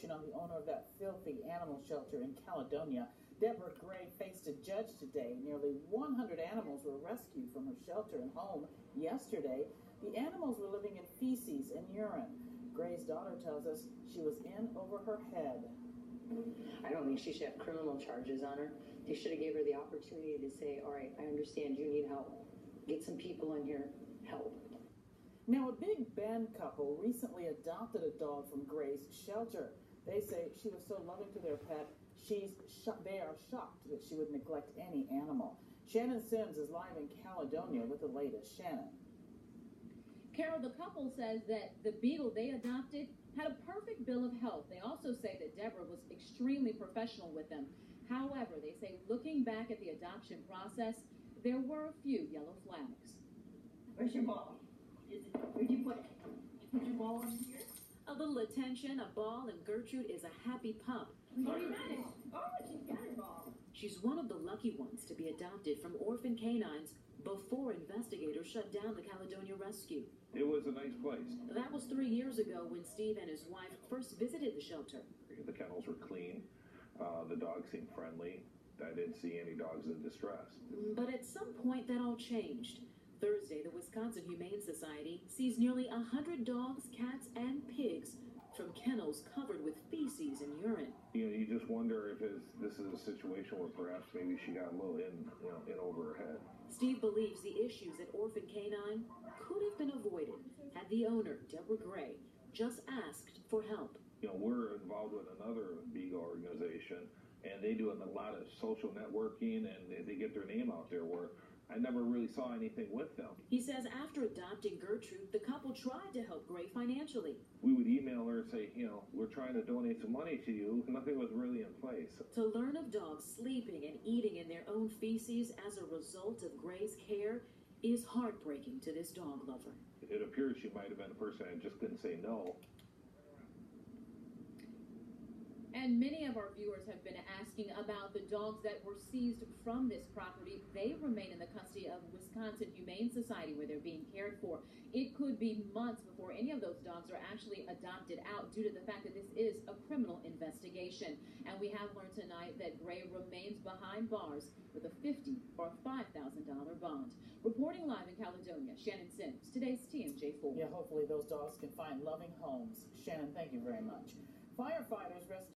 information on the owner of that filthy animal shelter in Caledonia. Deborah Gray faced a judge today. Nearly 100 animals were rescued from her shelter and home yesterday. The animals were living in feces and urine. Gray's daughter tells us she was in over her head. I don't think she should have criminal charges on her. They should have gave her the opportunity to say, all right, I understand you need help. Get some people in here, help. Now, a Big Bend couple recently adopted a dog from Gray's shelter. They say she was so loving to their pet, they are shocked that she would neglect any animal. Shannon Sims is live in Caledonia with the latest. Shannon. Carol, the couple says that the beagle they adopted had a perfect bill of health. They also say that Deborah was extremely professional with them. However, they say looking back at the adoption process, there were a few yellow flags. Where's your ball? Where'd you put it? You put your ball in here? A little attention, a ball, and Gertrude is a happy pup. Oh, you got it. Oh, she got her ball. She's one of the lucky ones to be adopted from Orphan Canines before investigators shut down the Caledonia rescue. It was a nice place. That was 3 years ago when Steve and his wife first visited the shelter. The kennels were clean. The dogs seemed friendly. I didn't see any dogs in distress. But at some point that all changed. Thursday, the Wisconsin Humane Society sees nearly 100 dogs, cats, and pigs from kennels covered with feces and urine. You just wonder if this is a situation where perhaps maybe she got a little in over her head. Steve believes the issues at Orphan Canine could have been avoided had the owner, Deborah Gray, just asked for help. We're involved with another beagle organization, and they do a lot of social networking, and they get their name out there where I never really saw anything with them. He says after adopting Gertrude, the couple tried to help Gray financially. We would email her and say, we're trying to donate some money to you. Nothing was really in place. To learn of dogs sleeping and eating in their own feces as a result of Gray's care is heartbreaking to this dog lover. It appears she might have been a person that just couldn't say no. And many of our viewers have been asking about the dogs that were seized from this property. They remain in the custody of Wisconsin Humane Society where they're being cared for. It could be months before any of those dogs are actually adopted out due to the fact that this is a criminal investigation. And we have learned tonight that Gray remains behind bars with a $50,000 or $5,000 bond. Reporting live in Caledonia, Shannon Sims, today's TMJ4. Yeah, hopefully those dogs can find loving homes. Shannon, thank you very much. Firefighters rescued